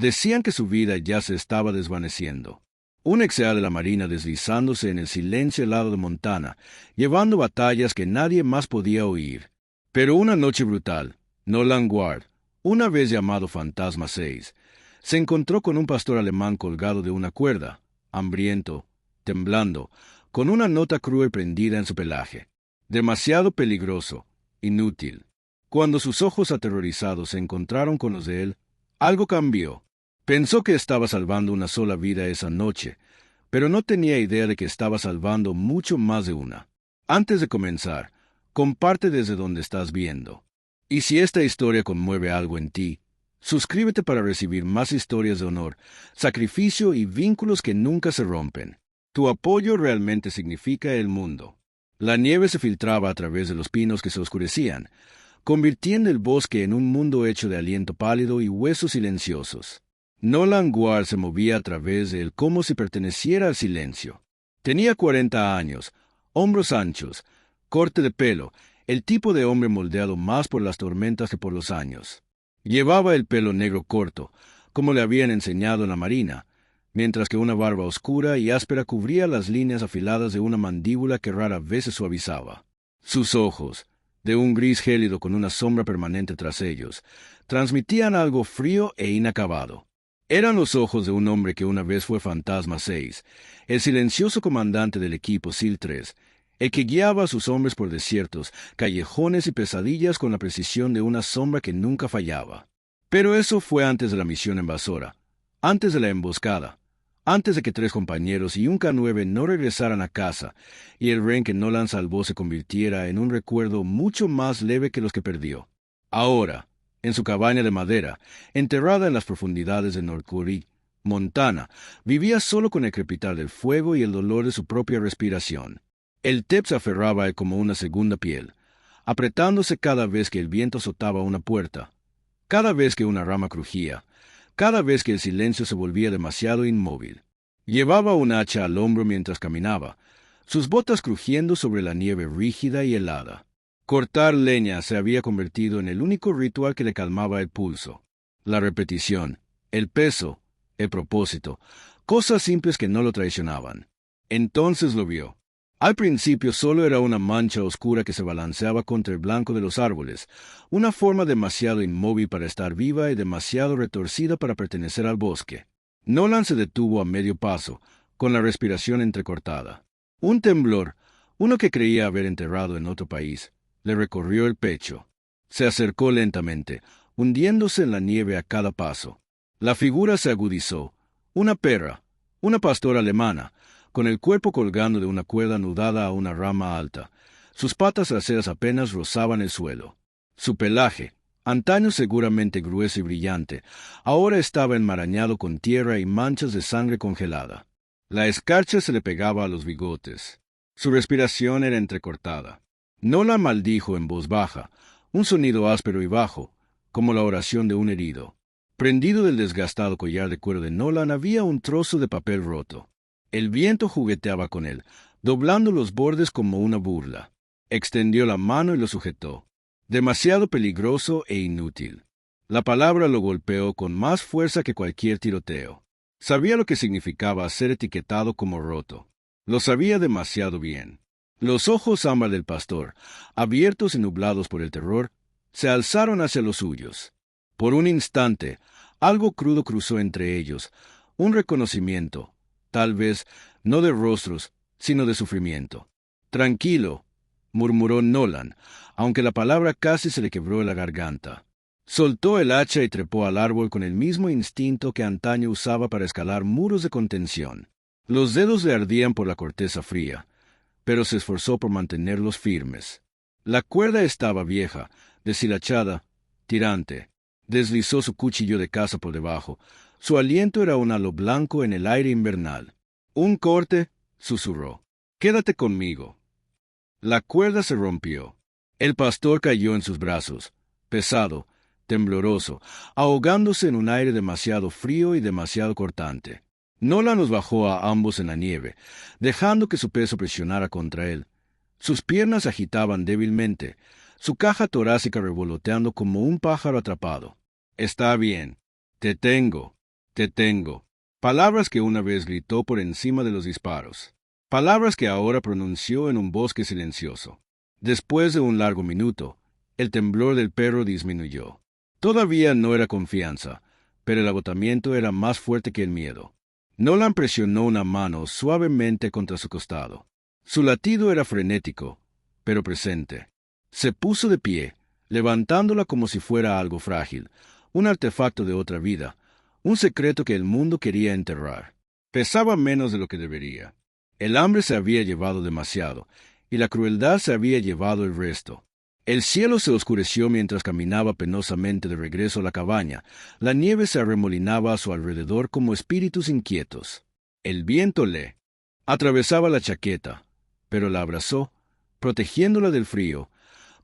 Decían que su vida ya se estaba desvaneciendo. Un ex-EA de la Marina deslizándose en el silencio helado de Montana, llevando batallas que nadie más podía oír. Pero una noche brutal, Nolan Guard, una vez llamado Fantasma 6, se encontró con un pastor alemán colgado de una cuerda, hambriento, temblando, con una nota cruel prendida en su pelaje. Demasiado peligroso, inútil. Cuando sus ojos aterrorizados se encontraron con los de él, algo cambió. Pensó que estaba salvando una sola vida esa noche, pero no tenía idea de que estaba salvando mucho más de una. Antes de comenzar, comparte desde donde estás viendo. Y si esta historia conmueve algo en ti, suscríbete para recibir más historias de honor, sacrificio y vínculos que nunca se rompen. Tu apoyo realmente significa el mundo. La nieve se filtraba a través de los pinos que se oscurecían, convirtiendo el bosque en un mundo hecho de aliento pálido y huesos silenciosos. Nolan Guard se movía a través de él como si perteneciera al silencio. Tenía 40 años, hombros anchos, corte de pelo, el tipo de hombre moldeado más por las tormentas que por los años. Llevaba el pelo negro corto, como le habían enseñado en la marina, mientras que una barba oscura y áspera cubría las líneas afiladas de una mandíbula que rara vez se suavizaba. Sus ojos, de un gris gélido con una sombra permanente tras ellos, transmitían algo frío e inacabado. Eran los ojos de un hombre que una vez fue Fantasma 6, el silencioso comandante del equipo SEAL 3, el que guiaba a sus hombres por desiertos, callejones y pesadillas con la precisión de una sombra que nunca fallaba. Pero eso fue antes de la misión invasora, antes de la emboscada, antes de que 3 compañeros y un K-9 no regresaran a casa y el rehén que Nolan salvó se convirtiera en un recuerdo mucho más leve que los que perdió. Ahora, en su cabaña de madera, enterrada en las profundidades de North Curry, Montana, vivía solo con el crepitar del fuego y el dolor de su propia respiración. El TEP se aferraba a él como una segunda piel, apretándose cada vez que el viento azotaba una puerta, cada vez que una rama crujía, cada vez que el silencio se volvía demasiado inmóvil. Llevaba un hacha al hombro mientras caminaba, sus botas crujiendo sobre la nieve rígida y helada. Cortar leña se había convertido en el único ritual que le calmaba el pulso. La repetición, el peso, el propósito, cosas simples que no lo traicionaban. Entonces lo vio. Al principio solo era una mancha oscura que se balanceaba contra el blanco de los árboles, una forma demasiado inmóvil para estar viva y demasiado retorcida para pertenecer al bosque. Nolan se detuvo a medio paso, con la respiración entrecortada. Un temblor, uno que creía haber enterrado en otro país, le recorrió el pecho. Se acercó lentamente, hundiéndose en la nieve a cada paso. La figura se agudizó. Una perra, una pastora alemana, con el cuerpo colgando de una cuerda anudada a una rama alta. Sus patas traseras apenas rozaban el suelo. Su pelaje, antaño seguramente grueso y brillante, ahora estaba enmarañado con tierra y manchas de sangre congelada. La escarcha se le pegaba a los bigotes. Su respiración era entrecortada. Nolan maldijo en voz baja, un sonido áspero y bajo, como la oración de un herido. Prendido del desgastado collar de cuero de Nolan había un trozo de papel roto. El viento jugueteaba con él, doblando los bordes como una burla. Extendió la mano y lo sujetó. Demasiado peligroso e inútil. La palabra lo golpeó con más fuerza que cualquier tiroteo. Sabía lo que significaba ser etiquetado como roto. Lo sabía demasiado bien. Los ojos ámbar del pastor, abiertos y nublados por el terror, se alzaron hacia los suyos. Por un instante, algo crudo cruzó entre ellos, un reconocimiento, tal vez no de rostros, sino de sufrimiento. Tranquilo, murmuró Nolan, aunque la palabra casi se le quebró en la garganta. Soltó el hacha y trepó al árbol con el mismo instinto que antaño usaba para escalar muros de contención. Los dedos le ardían por la corteza fría, pero se esforzó por mantenerlos firmes. La cuerda estaba vieja, deshilachada, tirante. Deslizó su cuchillo de caza por debajo. Su aliento era un halo blanco en el aire invernal. «Un corte», susurró. «Quédate conmigo». La cuerda se rompió. El pastor cayó en sus brazos, pesado, tembloroso, ahogándose en un aire demasiado frío y demasiado cortante. Nolan los bajó a ambos en la nieve, dejando que su peso presionara contra él. Sus piernas agitaban débilmente, su caja torácica revoloteando como un pájaro atrapado. «Está bien. Te tengo». Te tengo. Palabras que una vez gritó por encima de los disparos. Palabras que ahora pronunció en un bosque silencioso. Después de un largo minuto, el temblor del perro disminuyó. Todavía no era confianza, pero el agotamiento era más fuerte que el miedo. Nolan presionó una mano suavemente contra su costado. Su latido era frenético, pero presente. Se puso de pie, levantándola como si fuera algo frágil, un artefacto de otra vida, un secreto que el mundo quería enterrar. Pesaba menos de lo que debería. El hambre se había llevado demasiado, y la crueldad se había llevado el resto. El cielo se oscureció mientras caminaba penosamente de regreso a la cabaña. La nieve se arremolinaba a su alrededor como espíritus inquietos. El viento le atravesaba la chaqueta, pero la abrazó, protegiéndola del frío,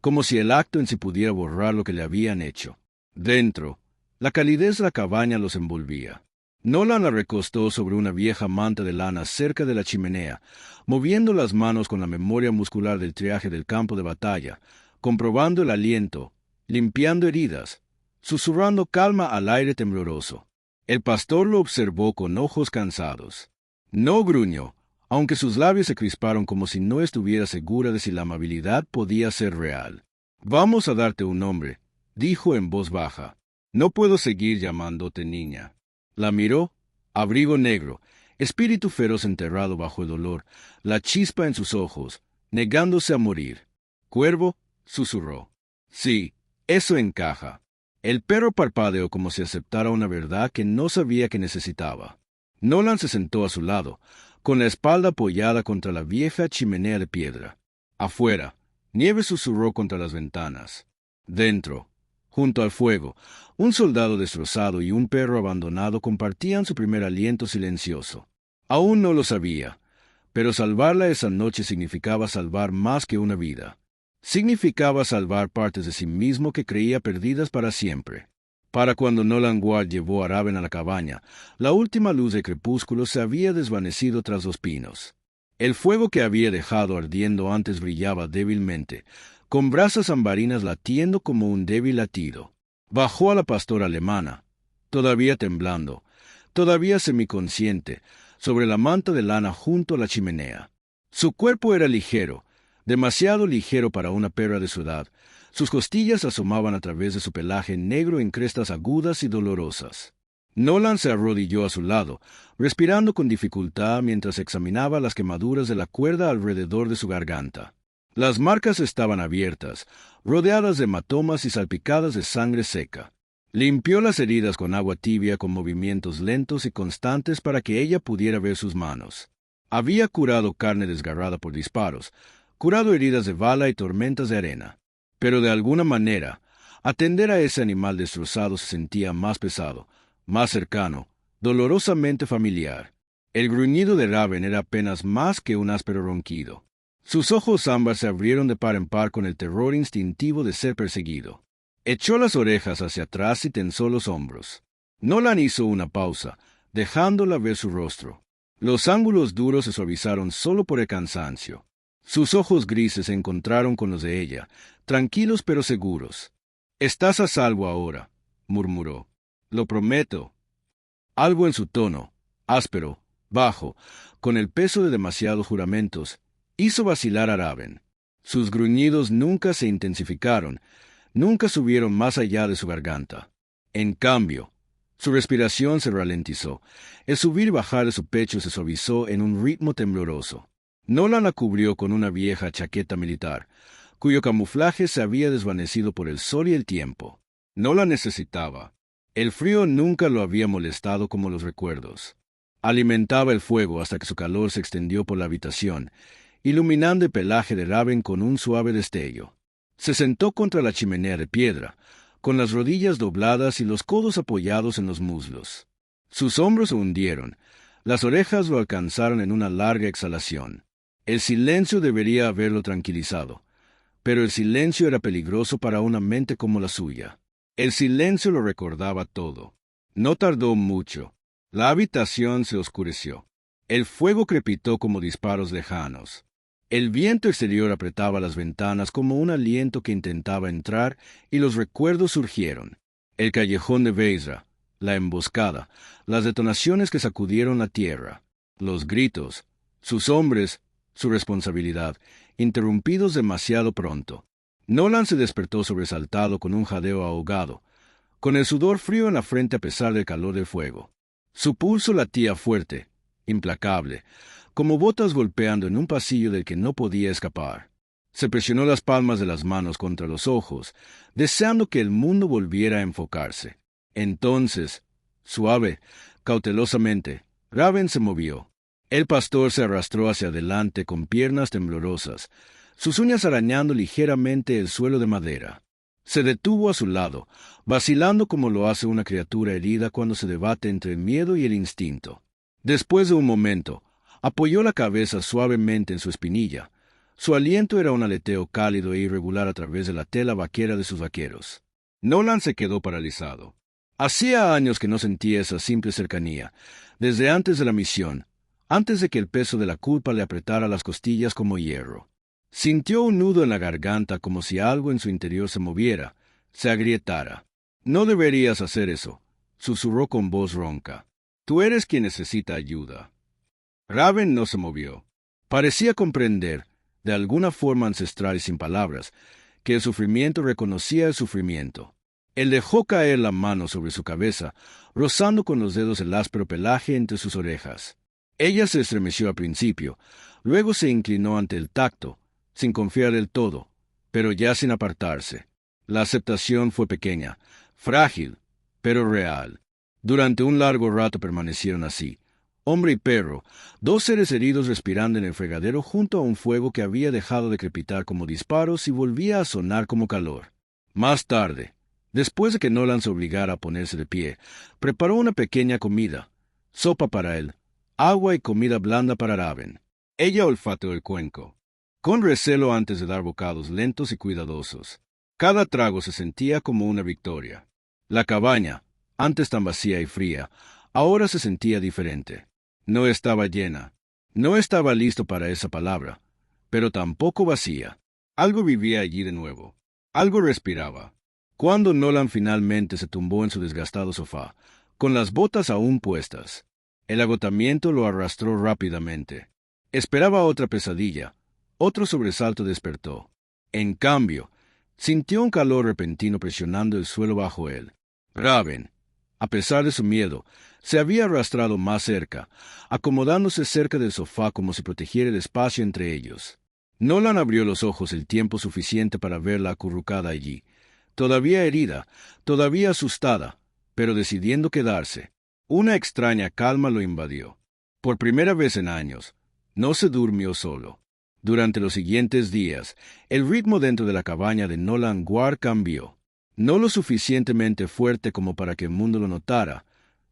como si el acto en sí pudiera borrar lo que le habían hecho. Dentro, la calidez de la cabaña los envolvía. Nolan la recostó sobre una vieja manta de lana cerca de la chimenea, moviendo las manos con la memoria muscular del triaje del campo de batalla, comprobando el aliento, limpiando heridas, susurrando calma al aire tembloroso. El pastor lo observó con ojos cansados. No gruñó, aunque sus labios se crisparon como si no estuviera segura de si la amabilidad podía ser real. «Vamos a darte un nombre», dijo en voz baja. «No puedo seguir llamándote niña». La miró, abrigo negro, espíritu feroz enterrado bajo el dolor, la chispa en sus ojos, negándose a morir. «Cuervo», susurró. «Sí, eso encaja». El perro parpadeó como si aceptara una verdad que no sabía que necesitaba. Nolan se sentó a su lado, con la espalda apoyada contra la vieja chimenea de piedra. Afuera, nieve susurró contra las ventanas. Dentro, junto al fuego, un soldado destrozado y un perro abandonado compartían su primer aliento silencioso. Aún no lo sabía, pero salvarla esa noche significaba salvar más que una vida. Significaba salvar partes de sí mismo que creía perdidas para siempre. Para cuando Nolan Ward llevó a Raven a la cabaña, la última luz de crepúsculo se había desvanecido tras los pinos. El fuego que había dejado ardiendo antes brillaba débilmente, con brasas ambarinas latiendo como un débil latido. Bajó a la pastora alemana, todavía temblando, todavía semiconsciente, sobre la manta de lana junto a la chimenea. Su cuerpo era ligero, demasiado ligero para una perra de su edad. Sus costillas asomaban a través de su pelaje negro en crestas agudas y dolorosas. Nolan se arrodilló a su lado, respirando con dificultad mientras examinaba las quemaduras de la cuerda alrededor de su garganta. Las marcas estaban abiertas, rodeadas de hematomas y salpicadas de sangre seca. Limpió las heridas con agua tibia con movimientos lentos y constantes para que ella pudiera ver sus manos. Había curado carne desgarrada por disparos, curado heridas de bala y tormentas de arena. Pero de alguna manera, atender a ese animal destrozado se sentía más pesado, más cercano, dolorosamente familiar. El gruñido de Raven era apenas más que un áspero ronquido. Sus ojos ámbar se abrieron de par en par con el terror instintivo de ser perseguido. Echó las orejas hacia atrás y tensó los hombros. Nolan hizo una pausa, dejándola ver su rostro. Los ángulos duros se suavizaron solo por el cansancio. Sus ojos grises se encontraron con los de ella, tranquilos pero seguros. «Estás a salvo ahora», murmuró. «Lo prometo». Algo en su tono, áspero, bajo, con el peso de demasiados juramentos, hizo vacilar a Raven. Sus gruñidos nunca se intensificaron, nunca subieron más allá de su garganta. En cambio, su respiración se ralentizó, el subir y bajar de su pecho se suavizó en un ritmo tembloroso. Nolan la cubrió con una vieja chaqueta militar, cuyo camuflaje se había desvanecido por el sol y el tiempo. No la necesitaba. El frío nunca lo había molestado como los recuerdos. Alimentaba el fuego hasta que su calor se extendió por la habitación, iluminando el pelaje de Raven con un suave destello. Se sentó contra la chimenea de piedra, con las rodillas dobladas y los codos apoyados en los muslos. Sus hombros se hundieron, las orejas lo alcanzaron en una larga exhalación. El silencio debería haberlo tranquilizado, pero el silencio era peligroso para una mente como la suya. El silencio lo recordaba todo. No tardó mucho. La habitación se oscureció. El fuego crepitó como disparos lejanos. El viento exterior apretaba las ventanas como un aliento que intentaba entrar y los recuerdos surgieron. El callejón de Beisra, la emboscada, las detonaciones que sacudieron la tierra, los gritos, sus hombres, su responsabilidad, interrumpidos demasiado pronto. Nolan se despertó sobresaltado con un jadeo ahogado, con el sudor frío en la frente a pesar del calor del fuego. Su pulso latía fuerte, implacable, como botas golpeando en un pasillo del que no podía escapar. Se presionó las palmas de las manos contra los ojos, deseando que el mundo volviera a enfocarse. Entonces, suave, cautelosamente, Raven se movió. El pastor se arrastró hacia adelante con piernas temblorosas, sus uñas arañando ligeramente el suelo de madera. Se detuvo a su lado, vacilando como lo hace una criatura herida cuando se debate entre el miedo y el instinto. Después de un momento, apoyó la cabeza suavemente en su espinilla. Su aliento era un aleteo cálido e irregular a través de la tela vaquera de sus vaqueros. Nolan se quedó paralizado. Hacía años que no sentía esa simple cercanía, desde antes de la misión, antes de que el peso de la culpa le apretara las costillas como hierro. Sintió un nudo en la garganta como si algo en su interior se moviera, se agrietara. «No deberías hacer eso», susurró con voz ronca. «Tú eres quien necesita ayuda». Raven no se movió. Parecía comprender, de alguna forma ancestral y sin palabras, que el sufrimiento reconocía el sufrimiento. Él dejó caer la mano sobre su cabeza, rozando con los dedos el áspero pelaje entre sus orejas. Ella se estremeció al principio, luego se inclinó ante el tacto, sin confiar del todo, pero ya sin apartarse. La aceptación fue pequeña, frágil, pero real. Durante un largo rato permanecieron así, hombre y perro, dos seres heridos respirando en el fregadero junto a un fuego que había dejado de crepitar como disparos y volvía a sonar como calor. Más tarde, después de que Nolan se obligara a ponerse de pie, preparó una pequeña comida, sopa para él, agua y comida blanda para Raven. Ella olfateó el cuenco, con recelo antes de dar bocados lentos y cuidadosos. Cada trago se sentía como una victoria. La cabaña, antes tan vacía y fría, ahora se sentía diferente. No estaba llena. No estaba listo para esa palabra, pero tampoco vacía. Algo vivía allí de nuevo. Algo respiraba. Cuando Nolan finalmente se tumbó en su desgastado sofá, con las botas aún puestas, el agotamiento lo arrastró rápidamente. Esperaba otra pesadilla. Otro sobresalto despertó. En cambio, sintió un calor repentino presionando el suelo bajo él. Raven, a pesar de su miedo, se había arrastrado más cerca, acomodándose cerca del sofá como si protegiera el espacio entre ellos. Nolan abrió los ojos el tiempo suficiente para verla acurrucada allí, todavía herida, todavía asustada, pero decidiendo quedarse. Una extraña calma lo invadió. Por primera vez en años, no se durmió solo. Durante los siguientes días, el ritmo dentro de la cabaña de Nolan Guard cambió. No lo suficientemente fuerte como para que el mundo lo notara,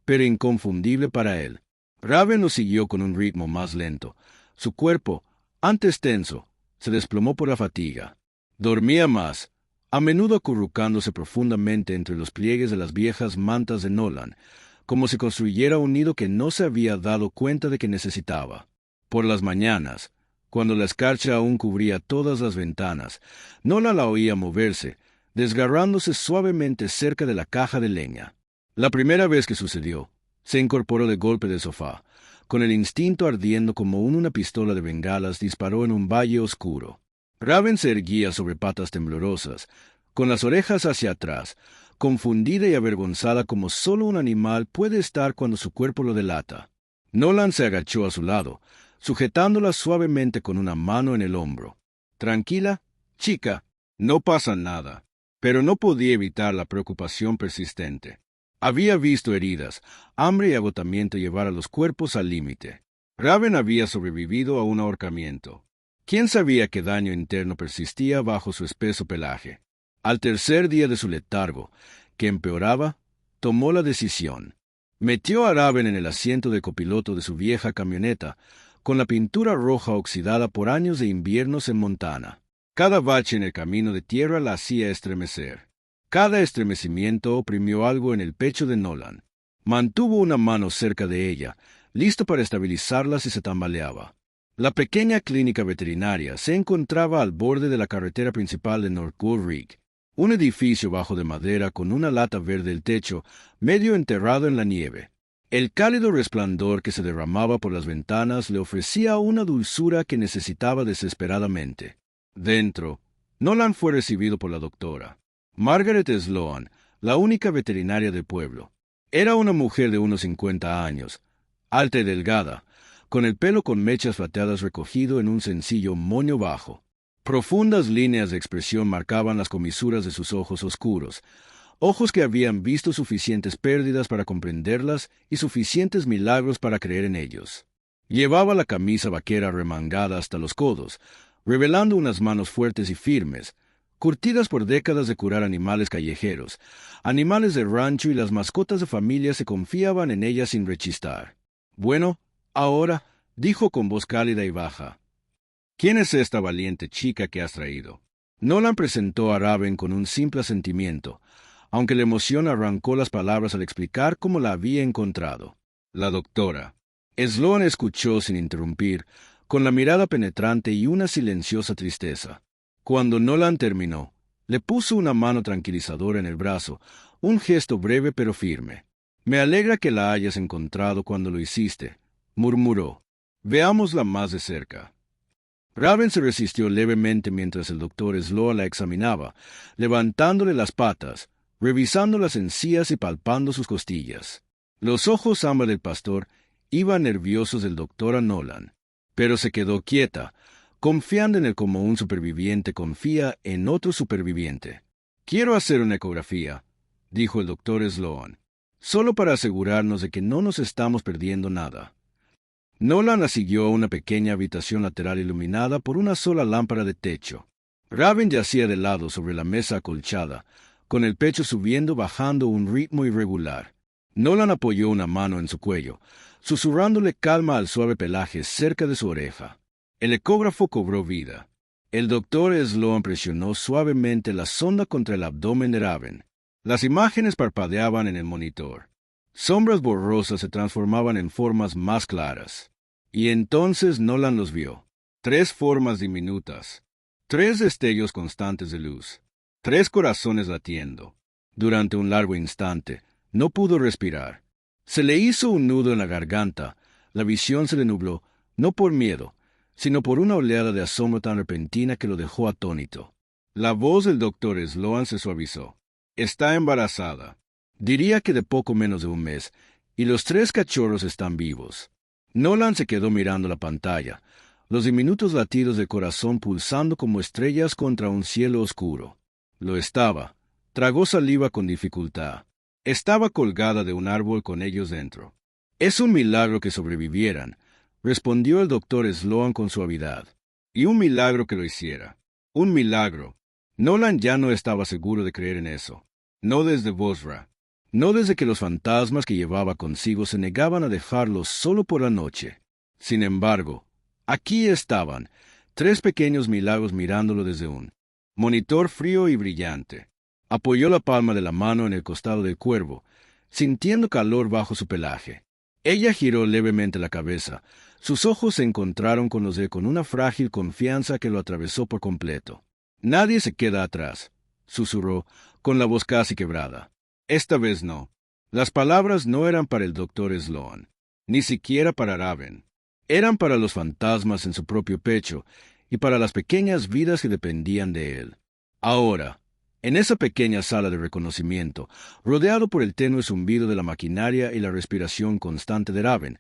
pero inconfundible para él. Raven lo siguió con un ritmo más lento. Su cuerpo, antes tenso, se desplomó por la fatiga. Dormía más, a menudo acurrucándose profundamente entre los pliegues de las viejas mantas de Nolan, como si construyera un nido que no se había dado cuenta de que necesitaba. Por las mañanas, cuando la escarcha aún cubría todas las ventanas, Nolan la oía moverse, desgarrándose suavemente cerca de la caja de leña. La primera vez que sucedió, se incorporó de golpe del sofá. Con el instinto ardiendo como una pistola de bengalas, disparó en un valle oscuro. Raven se erguía sobre patas temblorosas, con las orejas hacia atrás, confundida y avergonzada como solo un animal puede estar cuando su cuerpo lo delata. Nolan se agachó a su lado, sujetándola suavemente con una mano en el hombro. «Tranquila, chica, no pasa nada». Pero no podía evitar la preocupación persistente. Había visto heridas, hambre y agotamiento llevar a los cuerpos al límite. Raven había sobrevivido a un ahorcamiento. ¿Quién sabía qué daño interno persistía bajo su espeso pelaje? Al tercer día de su letargo, que empeoraba, tomó la decisión. Metió a Raven en el asiento de copiloto de su vieja camioneta, con la pintura roja oxidada por años de inviernos en Montana. Cada bache en el camino de tierra la hacía estremecer. Cada estremecimiento oprimió algo en el pecho de Nolan. Mantuvo una mano cerca de ella, listo para estabilizarla si se tambaleaba. La pequeña clínica veterinaria se encontraba al borde de la carretera principal de North Gold Ridge. Un edificio bajo de madera con una lata verde el techo, medio enterrado en la nieve. El cálido resplandor que se derramaba por las ventanas le ofrecía una dulzura que necesitaba desesperadamente. Dentro, Nolan fue recibido por la doctora. Margaret Sloan, la única veterinaria del pueblo. Era una mujer de unos 50 años, alta y delgada, con el pelo con mechas plateadas recogido en un sencillo moño bajo. Profundas líneas de expresión marcaban las comisuras de sus ojos oscuros, ojos que habían visto suficientes pérdidas para comprenderlas y suficientes milagros para creer en ellos. Llevaba la camisa vaquera remangada hasta los codos, revelando unas manos fuertes y firmes, curtidas por décadas de curar animales callejeros, animales de rancho, y las mascotas de familia se confiaban en ella sin rechistar. «Bueno, ahora», dijo con voz cálida y baja, «¿quién es esta valiente chica que has traído?» Nolan presentó a Raven con un simple asentimiento, aunque la emoción arrancó las palabras al explicar cómo la había encontrado. La doctora. Sloan escuchó sin interrumpir, con la mirada penetrante y una silenciosa tristeza. Cuando Nolan terminó, le puso una mano tranquilizadora en el brazo, un gesto breve pero firme. «Me alegra que la hayas encontrado cuando lo hiciste», murmuró. «Veámosla más de cerca». Raven se resistió levemente mientras el doctor Sloan la examinaba, levantándole las patas, revisando las encías y palpando sus costillas. Los ojos ámbar del pastor iban nerviosos del doctor a Nolan, pero se quedó quieta, confiando en él como un superviviente confía en otro superviviente. «Quiero hacer una ecografía», dijo el doctor Sloan, «solo para asegurarnos de que no nos estamos perdiendo nada». Nolan la siguió a una pequeña habitación lateral iluminada por una sola lámpara de techo. Raven yacía de lado sobre la mesa acolchada, con el pecho subiendo bajando un ritmo irregular. Nolan apoyó una mano en su cuello, susurrándole calma al suave pelaje cerca de su oreja. El ecógrafo cobró vida. El doctor Sloan presionó suavemente la sonda contra el abdomen de Raven. Las imágenes parpadeaban en el monitor. Sombras borrosas se transformaban en formas más claras. Y entonces Nolan los vio. 3 formas diminutas. 3 destellos constantes de luz. 3 corazones latiendo. Durante un largo instante, no pudo respirar. Se le hizo un nudo en la garganta. La visión se le nubló, no por miedo, sino por una oleada de asombro tan repentina que lo dejó atónito. La voz del doctor Sloan se suavizó. «Está embarazada. Diría que de poco menos de un mes, y los 3 cachorros están vivos». Nolan se quedó mirando la pantalla, los diminutos latidos del corazón pulsando como estrellas contra un cielo oscuro. Lo estaba. Tragó saliva con dificultad. Estaba colgada de un árbol con ellos dentro. «Es un milagro que sobrevivieran», respondió el doctor Sloan con suavidad. «Y un milagro que lo hiciera. Un milagro». Nolan ya no estaba seguro de creer en eso. No desde Bosra. No desde que los fantasmas que llevaba consigo se negaban a dejarlo solo por la noche. Sin embargo, aquí estaban, 3 pequeños milagros mirándolo desde un monitor frío y brillante. Apoyó la palma de la mano en el costado del cuervo, sintiendo calor bajo su pelaje. Ella giró levemente la cabeza. Sus ojos se encontraron con los de él con una frágil confianza que lo atravesó por completo. «Nadie se queda atrás», susurró, con la voz casi quebrada. «Esta vez no». Las palabras no eran para el doctor Sloan, ni siquiera para Raven. Eran para los fantasmas en su propio pecho y para las pequeñas vidas que dependían de él. Ahora, en esa pequeña sala de reconocimiento, rodeado por el tenue zumbido de la maquinaria y la respiración constante de Raven,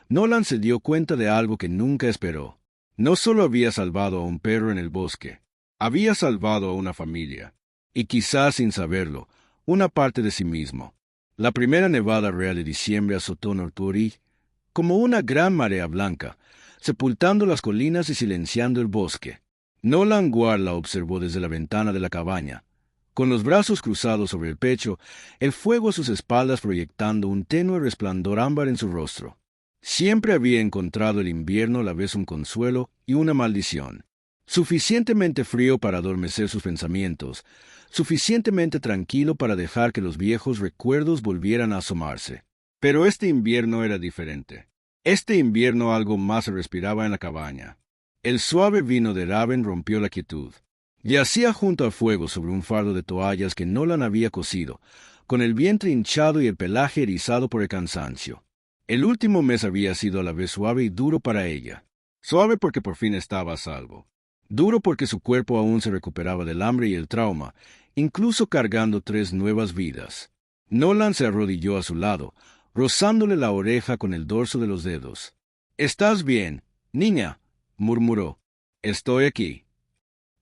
Nolan se dio cuenta de algo que nunca esperó. No solo había salvado a un perro en el bosque, había salvado a una familia, y quizás sin saberlo, una parte de sí mismo. La primera nevada real de diciembre azotó Norturí como una gran marea blanca, sepultando las colinas y silenciando el bosque. Nolan Guard la observó desde la ventana de la cabaña, con los brazos cruzados sobre el pecho, el fuego a sus espaldas proyectando un tenue resplandor ámbar en su rostro. Siempre había encontrado el invierno a la vez un consuelo y una maldición. Suficientemente frío para adormecer sus pensamientos, suficientemente tranquilo para dejar que los viejos recuerdos volvieran a asomarse. Pero este invierno era diferente. Este invierno algo más se respiraba en la cabaña. El suave vino de Raven rompió la quietud. Yacía junto al fuego sobre un fardo de toallas que Nolan había cosido, con el vientre hinchado y el pelaje erizado por el cansancio. El último mes había sido a la vez suave y duro para ella. Suave porque por fin estaba a salvo. Duro porque su cuerpo aún se recuperaba del hambre y el trauma, incluso cargando 3 nuevas vidas. Nolan se arrodilló a su lado, rozándole la oreja con el dorso de los dedos. «¿Estás bien, niña?», murmuró. «Estoy aquí».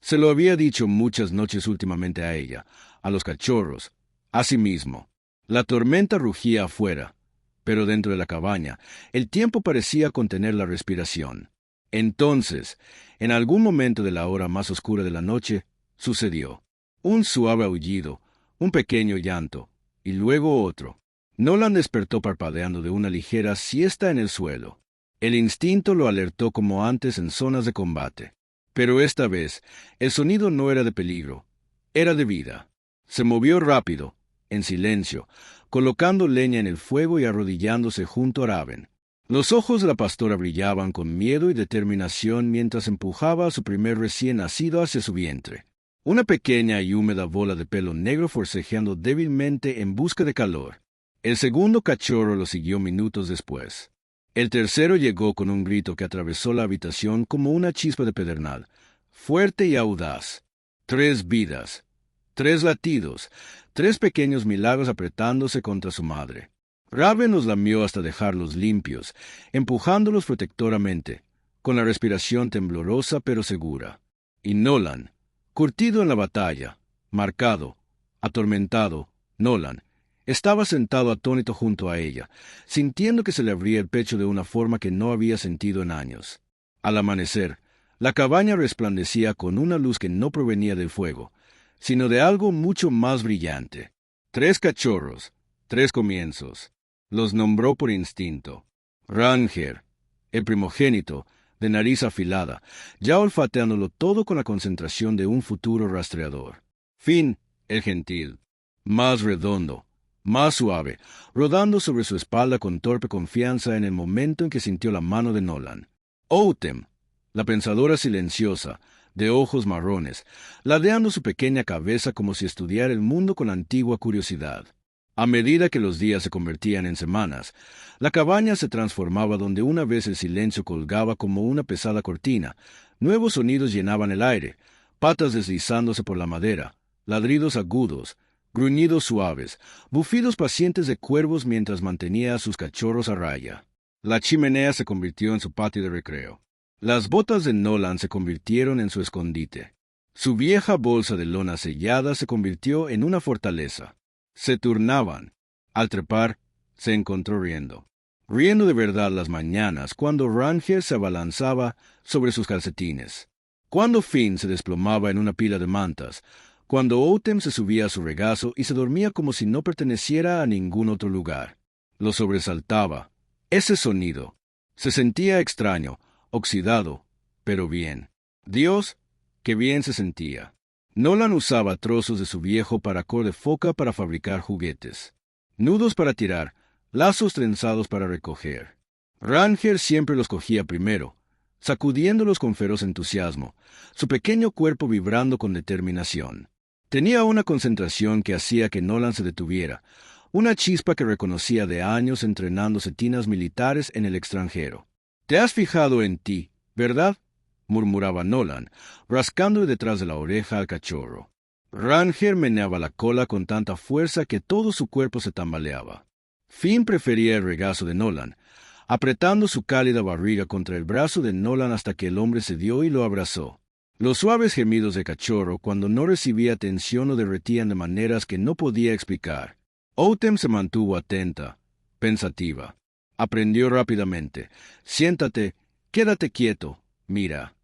Se lo había dicho muchas noches últimamente a ella, a los cachorros, a sí mismo. La tormenta rugía afuera, pero dentro de la cabaña, el tiempo parecía contener la respiración. Entonces, en algún momento de la hora más oscura de la noche, sucedió. Un suave aullido, un pequeño llanto, y luego otro. Nolan despertó parpadeando de una ligera siesta en el suelo. El instinto lo alertó como antes en zonas de combate. Pero esta vez, el sonido no era de peligro, era de vida. Se movió rápido, en silencio, colocando leña en el fuego y arrodillándose junto a Raven. Los ojos de la pastora brillaban con miedo y determinación mientras empujaba a su primer recién nacido hacia su vientre. Una pequeña y húmeda bola de pelo negro forcejeando débilmente en busca de calor. El segundo cachorro lo siguió minutos después. El tercero llegó con un grito que atravesó la habitación como una chispa de pedernal, fuerte y audaz. 3 vidas, 3 latidos, 3 pequeños milagros apretándose contra su madre. Raven los lamió hasta dejarlos limpios, empujándolos protectoramente, con la respiración temblorosa pero segura. Y Nolan, curtido en la batalla, marcado, atormentado, Nolan, estaba sentado atónito junto a ella, sintiendo que se le abría el pecho de una forma que no había sentido en años. Al amanecer, la cabaña resplandecía con una luz que no provenía del fuego, sino de algo mucho más brillante. 3 cachorros, 3 comienzos. Los nombró por instinto. Ranger, el primogénito, de nariz afilada, ya olfateándolo todo con la concentración de un futuro rastreador. Finn, el gentil, más redondo, más suave, rodando sobre su espalda con torpe confianza en el momento en que sintió la mano de Nolan. Autumn, la pensadora silenciosa, de ojos marrones, ladeando su pequeña cabeza como si estudiara el mundo con antigua curiosidad. A medida que los días se convertían en semanas, la cabaña se transformaba donde una vez el silencio colgaba como una pesada cortina, nuevos sonidos llenaban el aire, patas deslizándose por la madera, ladridos agudos, gruñidos suaves, bufidos pacientes de cuervos mientras mantenía a sus cachorros a raya. La chimenea se convirtió en su patio de recreo. Las botas de Nolan se convirtieron en su escondite. Su vieja bolsa de lona sellada se convirtió en una fortaleza. Se turnaban. Al trepar, se encontró riendo. Riendo de verdad las mañanas cuando Ranger se abalanzaba sobre sus calcetines. Cuando Finn se desplomaba en una pila de mantas, cuando Autumn se subía a su regazo y se dormía como si no perteneciera a ningún otro lugar. Lo sobresaltaba. Ese sonido. Se sentía extraño, oxidado, pero bien. Dios, qué bien se sentía. Nolan usaba trozos de su viejo paracor de foca para fabricar juguetes. Nudos para tirar, lazos trenzados para recoger. Ranger siempre los cogía primero, sacudiéndolos con feroz entusiasmo, su pequeño cuerpo vibrando con determinación. Tenía una concentración que hacía que Nolan se detuviera, una chispa que reconocía de años entrenando setinas militares en el extranjero. «Te has fijado en ti, ¿verdad?», murmuraba Nolan, rascándole detrás de la oreja al cachorro. Ranger meneaba la cola con tanta fuerza que todo su cuerpo se tambaleaba. Finn prefería el regazo de Nolan, apretando su cálida barriga contra el brazo de Nolan hasta que el hombre cedió y lo abrazó. Los suaves gemidos de cachorro cuando no recibía atención lo derretían de maneras que no podía explicar. Autumn se mantuvo atenta, pensativa. Aprendió rápidamente. «Siéntate, quédate quieto, mira».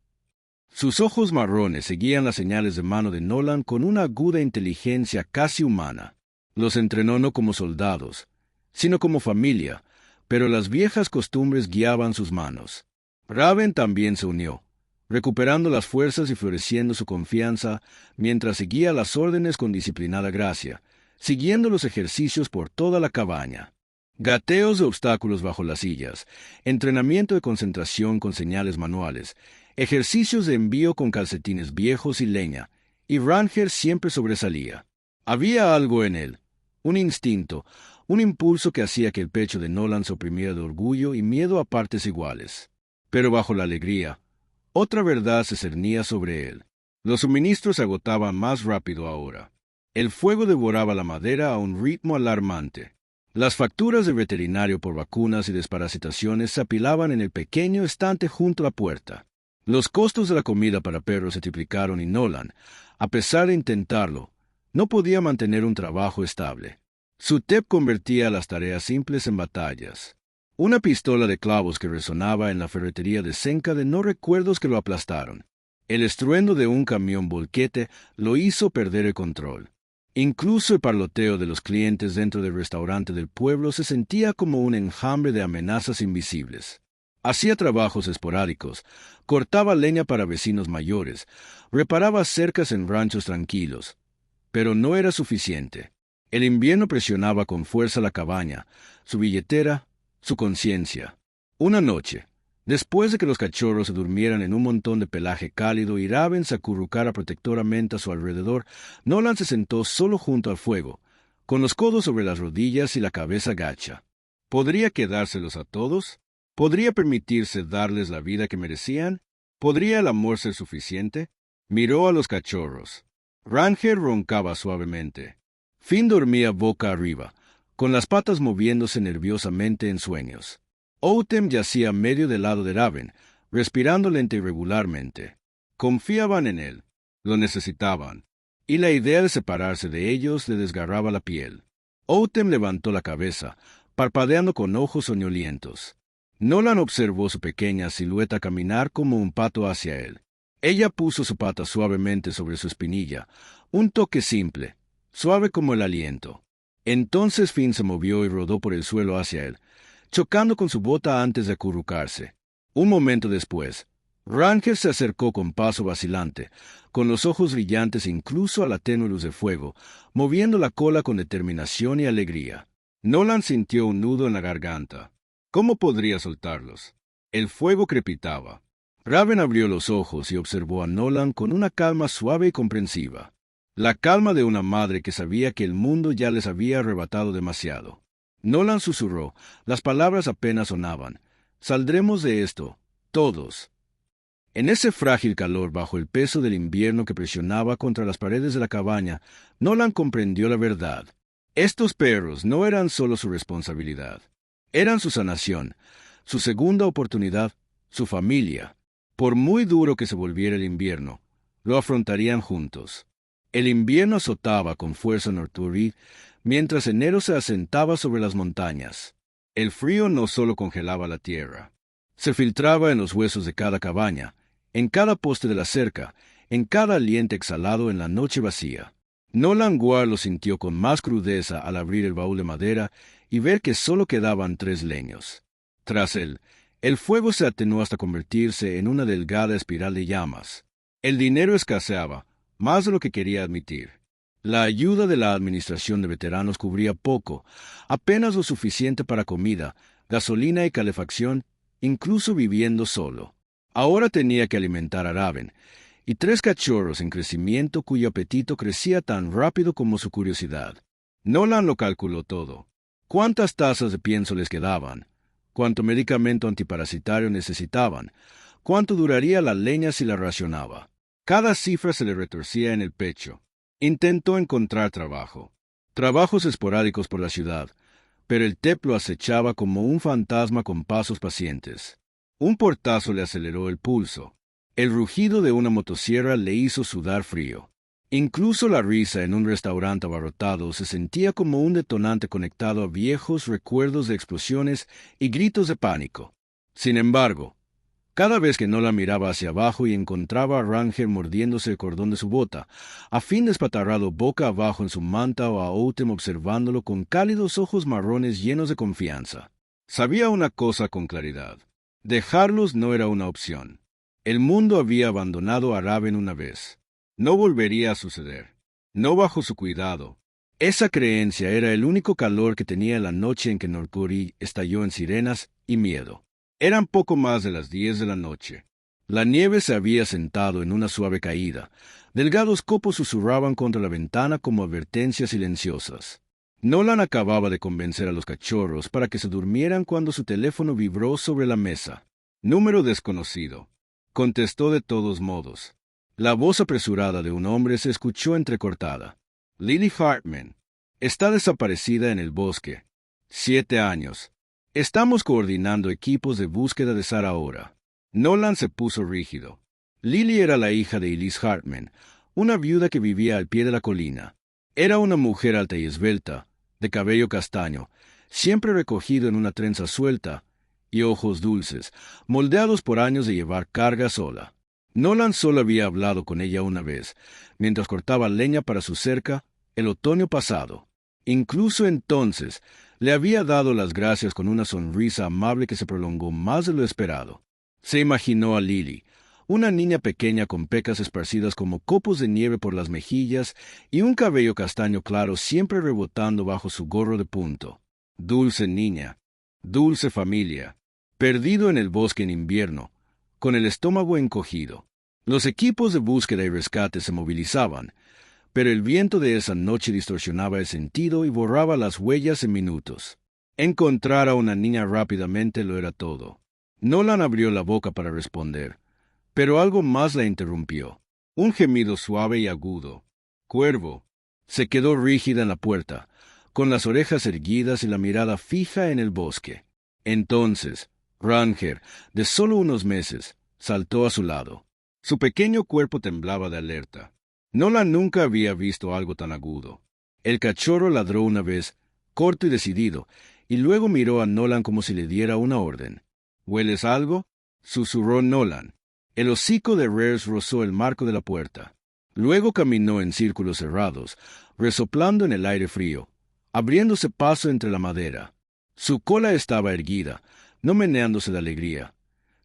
Sus ojos marrones seguían las señales de mano de Nolan con una aguda inteligencia casi humana. Los entrenó no como soldados, sino como familia, pero las viejas costumbres guiaban sus manos. Raven también se unió, recuperando las fuerzas y floreciendo su confianza mientras seguía las órdenes con disciplinada gracia, siguiendo los ejercicios por toda la cabaña. Gateos de obstáculos bajo las sillas, entrenamiento de concentración con señales manuales, ejercicios de envío con calcetines viejos y leña, y Ranger siempre sobresalía. Había algo en él, un instinto, un impulso que hacía que el pecho de Nolan se oprimiera de orgullo y miedo a partes iguales. Pero bajo la alegría, otra verdad se cernía sobre él. Los suministros se agotaban más rápido ahora. El fuego devoraba la madera a un ritmo alarmante. Las facturas del veterinario por vacunas y desparasitaciones se apilaban en el pequeño estante junto a la puerta. Los costos de la comida para perros se triplicaron y Nolan, a pesar de intentarlo, no podía mantener un trabajo estable. Su TEP convertía las tareas simples en batallas. Una pistola de clavos que resonaba en la ferretería desencadenó recuerdos que lo aplastaron. El estruendo de un camión volquete lo hizo perder el control. Incluso el parloteo de los clientes dentro del restaurante del pueblo se sentía como un enjambre de amenazas invisibles. Hacía trabajos esporádicos, cortaba leña para vecinos mayores, reparaba cercas en ranchos tranquilos. Pero no era suficiente. El invierno presionaba con fuerza la cabaña, su billetera, su conciencia. Una noche, después de que los cachorros se durmieran en un montón de pelaje cálido y Raven se acurrucara protectoramente a su alrededor, Nolan se sentó solo junto al fuego, con los codos sobre las rodillas y la cabeza gacha. ¿Podría quedárselos a todos? ¿Podría permitirse darles la vida que merecían? ¿Podría el amor ser suficiente? Miró a los cachorros. Ranger roncaba suavemente. Finn dormía boca arriba, con las patas moviéndose nerviosamente en sueños. Otem yacía medio del lado de Raven, respirando lenta y regularmente. Confiaban en él, lo necesitaban, y la idea de separarse de ellos le desgarraba la piel. Otem levantó la cabeza, parpadeando con ojos soñolientos. Nolan observó su pequeña silueta caminar como un pato hacia él. Ella puso su pata suavemente sobre su espinilla, un toque simple, suave como el aliento. Entonces Finn se movió y rodó por el suelo hacia él, chocando con su bota antes de acurrucarse. Un momento después, Ranger se acercó con paso vacilante, con los ojos brillantes incluso a la tenue luz de fuego, moviendo la cola con determinación y alegría. Nolan sintió un nudo en la garganta. ¿Cómo podría soltarlos? El fuego crepitaba. Raven abrió los ojos y observó a Nolan con una calma suave y comprensiva. La calma de una madre que sabía que el mundo ya les había arrebatado demasiado. Nolan susurró, las palabras apenas sonaban. Saldremos de esto, todos. En ese frágil calor bajo el peso del invierno que presionaba contra las paredes de la cabaña, Nolan comprendió la verdad. Estos perros no eran solo su responsabilidad. Eran su sanación, su segunda oportunidad, su familia. Por muy duro que se volviera el invierno, lo afrontarían juntos. El invierno azotaba con fuerza Norturid, mientras enero se asentaba sobre las montañas. El frío no solo congelaba la tierra. Se filtraba en los huesos de cada cabaña, en cada poste de la cerca, en cada aliento exhalado en la noche vacía. Nolan Guar lo sintió con más crudeza al abrir el baúl de madera y ver que solo quedaban 3 leños. Tras él, el fuego se atenuó hasta convertirse en una delgada espiral de llamas. El dinero escaseaba, más de lo que quería admitir. La ayuda de la administración de veteranos cubría poco, apenas lo suficiente para comida, gasolina y calefacción, incluso viviendo solo. Ahora tenía que alimentar a Raven, y 3 cachorros en crecimiento cuyo apetito crecía tan rápido como su curiosidad. Nolan lo calculó todo. ¿Cuántas tazas de pienso les quedaban? ¿Cuánto medicamento antiparasitario necesitaban? ¿Cuánto duraría la leña si la racionaba? Cada cifra se le retorcía en el pecho. Intentó encontrar trabajo. Trabajos esporádicos por la ciudad, pero el TEP lo acechaba como un fantasma con pasos pacientes. Un portazo le aceleró el pulso. El rugido de una motosierra le hizo sudar frío. Incluso la risa en un restaurante abarrotado se sentía como un detonante conectado a viejos recuerdos de explosiones y gritos de pánico. Sin embargo, cada vez que Nolan miraba hacia abajo y encontraba a Ranger mordiéndose el cordón de su bota, a Finn despatarrado boca abajo en su manta o a Otem observándolo con cálidos ojos marrones llenos de confianza, sabía una cosa con claridad. Dejarlos no era una opción. El mundo había abandonado a Raven una vez. No volvería a suceder. No bajo su cuidado. Esa creencia era el único calor que tenía la noche en que Norcuri estalló en sirenas y miedo. Eran poco más de las 10 de la noche. La nieve se había sentado en una suave caída, Delgados copos susurraban contra la ventana como advertencias silenciosas. Nolan acababa de convencer a los cachorros para que se durmieran cuando su teléfono vibró sobre la mesa. Número desconocido. Contestó de todos modos. La voz apresurada de un hombre se escuchó entrecortada. Lily Hartman. Está desaparecida en el bosque. 7 años. Estamos coordinando equipos de búsqueda de Sara ahora. Nolan se puso rígido. Lily era la hija de Elise Hartman, una viuda que vivía al pie de la colina. Era una mujer alta y esbelta, de cabello castaño, siempre recogido en una trenza suelta, y ojos dulces, moldeados por años de llevar carga sola. Nolan solo había hablado con ella una vez, mientras cortaba leña para su cerca, el otoño pasado. Incluso entonces, le había dado las gracias con una sonrisa amable que se prolongó más de lo esperado. Se imaginó a Lily, una niña pequeña con pecas esparcidas como copos de nieve por las mejillas y un cabello castaño claro siempre rebotando bajo su gorro de punto. Dulce niña, dulce familia, perdido en el bosque en invierno, con el estómago encogido. Los equipos de búsqueda y rescate se movilizaban, pero el viento de esa noche distorsionaba el sentido y borraba las huellas en minutos. Encontrar a una niña rápidamente lo era todo. Nolan abrió la boca para responder, pero algo más la interrumpió. Un gemido suave y agudo. Cuervo. Se quedó rígida en la puerta, con las orejas erguidas y la mirada fija en el bosque. Entonces, Ranger, de solo unos meses, saltó a su lado. Su pequeño cuerpo temblaba de alerta. Nolan nunca había visto algo tan agudo. El cachorro ladró una vez, corto y decidido, y luego miró a Nolan como si le diera una orden. ¿Hueles algo?, susurró Nolan. El hocico de Rears rozó el marco de la puerta. Luego caminó en círculos cerrados, resoplando en el aire frío, abriéndose paso entre la madera. Su cola estaba erguida, no meneándose de alegría,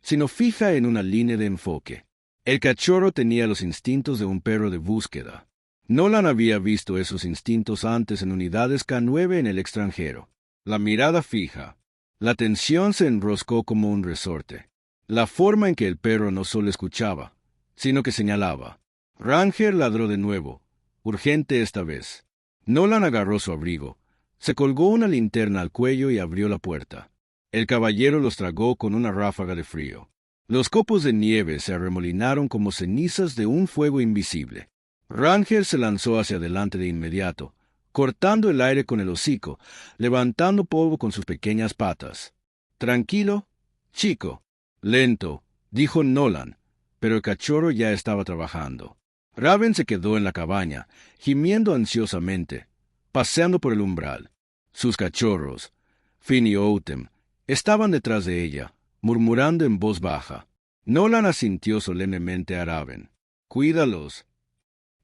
sino fija en una línea de enfoque. El cachorro tenía los instintos de un perro de búsqueda. Nolan había visto esos instintos antes en unidades K9 en el extranjero. La mirada fija. La tensión se enroscó como un resorte. La forma en que el perro no solo escuchaba, sino que señalaba. Ranger ladró de nuevo, urgente esta vez. Nolan agarró su abrigo, se colgó una linterna al cuello y abrió la puerta. El caballero los tragó con una ráfaga de frío. Los copos de nieve se arremolinaron como cenizas de un fuego invisible. Ranger se lanzó hacia adelante de inmediato, cortando el aire con el hocico, levantando polvo con sus pequeñas patas. «Tranquilo, chico». «Lento», dijo Nolan, pero el cachorro ya estaba trabajando. Raven se quedó en la cabaña, gimiendo ansiosamente, paseando por el umbral. Sus cachorros, Finn y Otem, estaban detrás de ella, murmurando en voz baja. Nolan asintió solemnemente a Raven. «Cuídalos».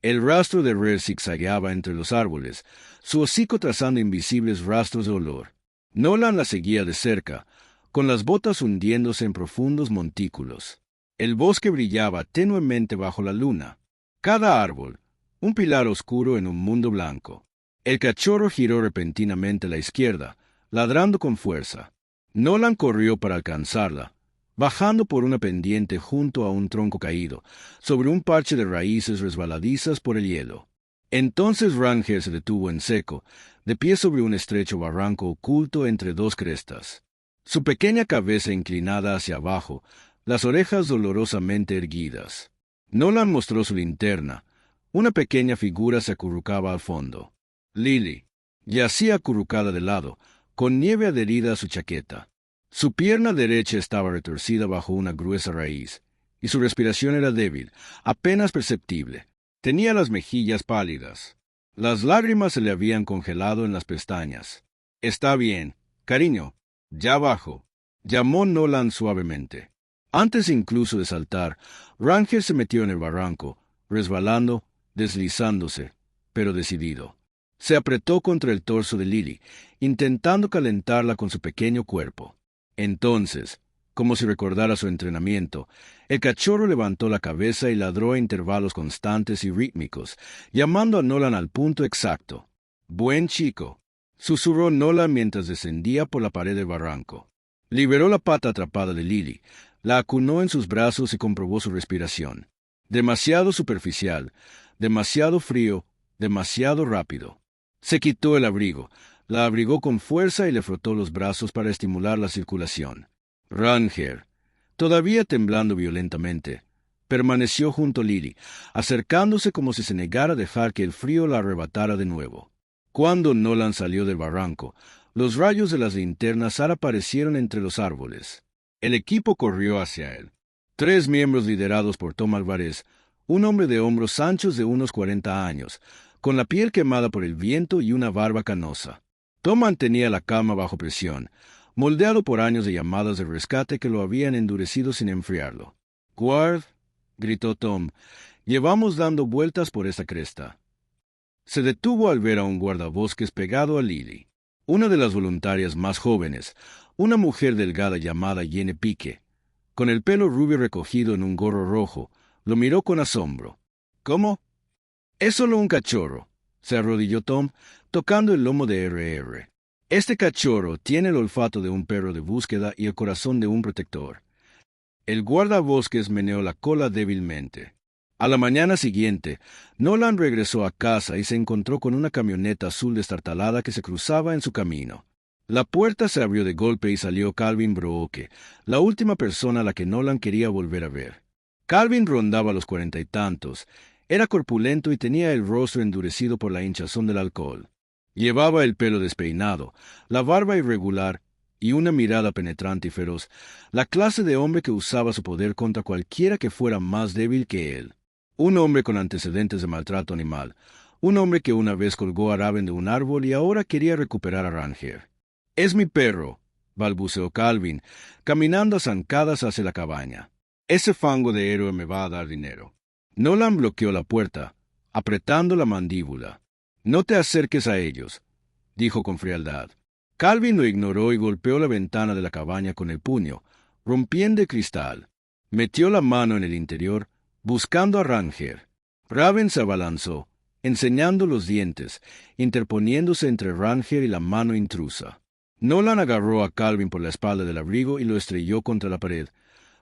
El rastro de Rear zigzagueaba entre los árboles, su hocico trazando invisibles rastros de olor. Nolan la seguía de cerca, con las botas hundiéndose en profundos montículos. El bosque brillaba tenuemente bajo la luna. Cada árbol, un pilar oscuro en un mundo blanco. El cachorro giró repentinamente a la izquierda, ladrando con fuerza. Nolan corrió para alcanzarla, bajando por una pendiente junto a un tronco caído, sobre un parche de raíces resbaladizas por el hielo. Entonces Ranger se detuvo en seco, de pie sobre un estrecho barranco oculto entre dos crestas. Su pequeña cabeza inclinada hacia abajo, las orejas dolorosamente erguidas. Nolan mostró su linterna. Una pequeña figura se acurrucaba al fondo. Lily yacía acurrucada de lado, con nieve adherida a su chaqueta. Su pierna derecha estaba retorcida bajo una gruesa raíz, y su respiración era débil, apenas perceptible. Tenía las mejillas pálidas. Las lágrimas se le habían congelado en las pestañas. «Está bien, cariño, ya bajo», llamó Nolan suavemente. Antes incluso de saltar, Ranger se metió en el barranco, resbalando, deslizándose, pero decidido. Se apretó contra el torso de Lily, intentando calentarla con su pequeño cuerpo. Entonces, como si recordara su entrenamiento, el cachorro levantó la cabeza y ladró a intervalos constantes y rítmicos, llamando a Nolan al punto exacto. «Buen chico», susurró Nolan mientras descendía por la pared del barranco. Liberó la pata atrapada de Lily, la acunó en sus brazos y comprobó su respiración. Demasiado superficial, demasiado frío, demasiado rápido. Se quitó el abrigo, la abrigó con fuerza y le frotó los brazos para estimular la circulación. Ranger, todavía temblando violentamente, permaneció junto a Lily, acercándose como si se negara a dejar que el frío la arrebatara de nuevo. Cuando Nolan salió del barranco, los rayos de las linternas ahora aparecieron entre los árboles. El equipo corrió hacia él. 3 miembros liderados por Tom Alvarez, un hombre de hombros anchos de unos 40 años, con la piel quemada por el viento y una barba canosa. Tom mantenía la calma bajo presión, moldeado por años de llamadas de rescate que lo habían endurecido sin enfriarlo. «Guard», gritó Tom, «llevamos dando vueltas por esa cresta». Se detuvo al ver a un guardabosques pegado a Lily, una de las voluntarias más jóvenes, una mujer delgada llamada Jenny Pique, con el pelo rubio recogido en un gorro rojo. Lo miró con asombro. «¿Cómo?» «Es solo un cachorro», se arrodilló Tom, tocando el lomo de RR. «Este cachorro tiene el olfato de un perro de búsqueda y el corazón de un protector». El guardabosques meneó la cola débilmente. A la mañana siguiente, Nolan regresó a casa y se encontró con una camioneta azul destartalada que se cruzaba en su camino. La puerta se abrió de golpe y salió Calvin Brooke, la última persona a la que Nolan quería volver a ver. Calvin rondaba los 40 y tantos. Era corpulento y tenía el rostro endurecido por la hinchazón del alcohol. Llevaba el pelo despeinado, la barba irregular y una mirada penetrante y feroz, la clase de hombre que usaba su poder contra cualquiera que fuera más débil que él. Un hombre con antecedentes de maltrato animal, un hombre que una vez colgó a Raven de un árbol y ahora quería recuperar a Ranger. «Es mi perro», balbuceó Calvin, caminando a zancadas hacia la cabaña. «Ese fango de héroe me va a dar dinero». Nolan bloqueó la puerta, apretando la mandíbula. «No te acerques a ellos», dijo con frialdad. Calvin lo ignoró y golpeó la ventana de la cabaña con el puño, rompiendo el cristal. Metió la mano en el interior, buscando a Ranger. Raven se abalanzó, enseñando los dientes, interponiéndose entre Ranger y la mano intrusa. Nolan agarró a Calvin por la espalda del abrigo y lo estrelló contra la pared,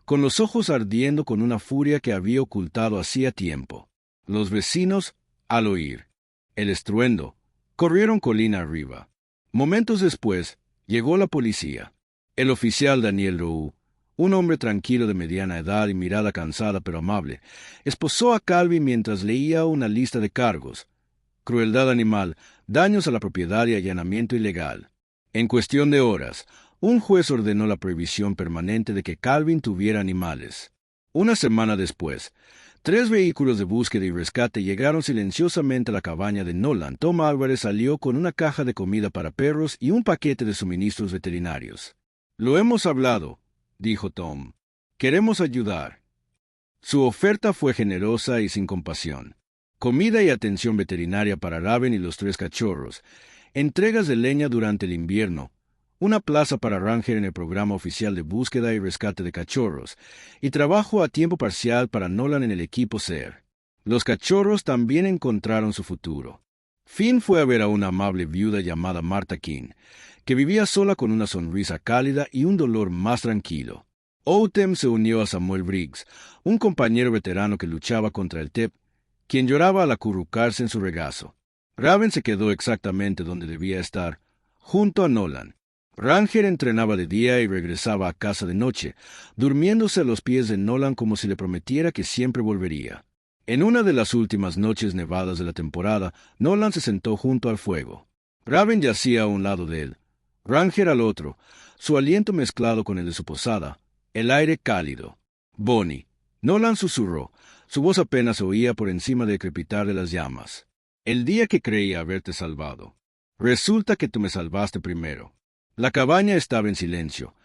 con los ojos ardiendo con una furia que había ocultado hacía tiempo. Los vecinos, al oír el estruendo, corrieron colina arriba. Momentos después, llegó la policía. El oficial Daniel Roux, un hombre tranquilo de mediana edad y mirada cansada pero amable, esposó a Calvin mientras leía una lista de cargos: crueldad animal, daños a la propiedad y allanamiento ilegal. En cuestión de horas, un juez ordenó la prohibición permanente de que Calvin tuviera animales. Una semana después, 3 vehículos de búsqueda y rescate llegaron silenciosamente a la cabaña de Nolan. Tom Álvarez salió con una caja de comida para perros y un paquete de suministros veterinarios. «Lo hemos hablado», dijo Tom. «Queremos ayudar». Su oferta fue generosa y sin compasión. Comida y atención veterinaria para Raven y los 3 cachorros, entregas de leña durante el invierno, una plaza para Ranger en el programa oficial de búsqueda y rescate de cachorros, y trabajo a tiempo parcial para Nolan en el equipo SER. Los cachorros también encontraron su futuro. Finn fue a ver a una amable viuda llamada Martha King, que vivía sola con una sonrisa cálida y un dolor más tranquilo. Otem se unió a Samuel Briggs, un compañero veterano que luchaba contra el TEP, quien lloraba al acurrucarse en su regazo. Raven se quedó exactamente donde debía estar, junto a Nolan. Ranger entrenaba de día y regresaba a casa de noche, durmiéndose a los pies de Nolan como si le prometiera que siempre volvería. En una de las últimas noches nevadas de la temporada, Nolan se sentó junto al fuego. Raven yacía a un lado de él, Ranger al otro, su aliento mezclado con el de su posada, el aire cálido. «Bonnie», Nolan susurró, su voz apenas se oía por encima del crepitar de las llamas. «El día que creía haberte salvado. Resulta que tú me salvaste primero». La cabaña estaba en silencio,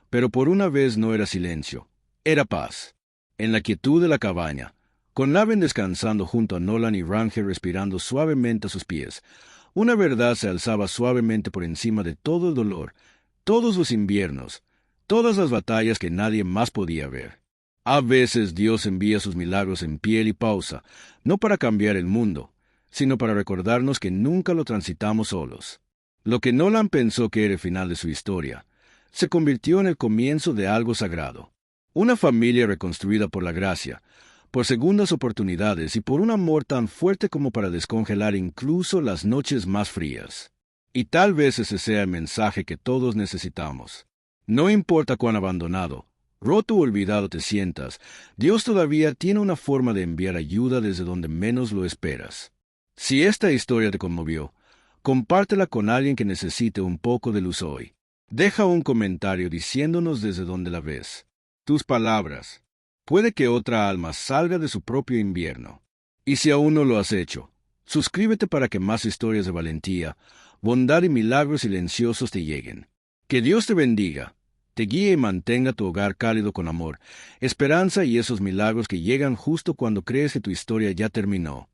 pero por una vez no era silencio, era paz. En la quietud de la cabaña, con Raven descansando junto a Nolan y Ranger respirando suavemente a sus pies, una verdad se alzaba suavemente por encima de todo el dolor, todos los inviernos, todas las batallas que nadie más podía ver. A veces Dios envía sus milagros en piel y pausa, no para cambiar el mundo, sino para recordarnos que nunca lo transitamos solos. Lo que Nolan pensó que era el final de su historia, se convirtió en el comienzo de algo sagrado. Una familia reconstruida por la gracia, por segundas oportunidades y por un amor tan fuerte como para descongelar incluso las noches más frías. Y tal vez ese sea el mensaje que todos necesitamos. No importa cuán abandonado, roto o olvidado te sientas, Dios todavía tiene una forma de enviar ayuda desde donde menos lo esperas. Si esta historia te conmovió, compártela con alguien que necesite un poco de luz hoy. Deja un comentario diciéndonos desde dónde la ves. Tus palabras. Puede que otra alma salga de su propio invierno. Y si aún no lo has hecho, suscríbete para que más historias de valentía, bondad y milagros silenciosos te lleguen. Que Dios te bendiga, te guíe y mantenga tu hogar cálido con amor, esperanza y esos milagros que llegan justo cuando crees que tu historia ya terminó.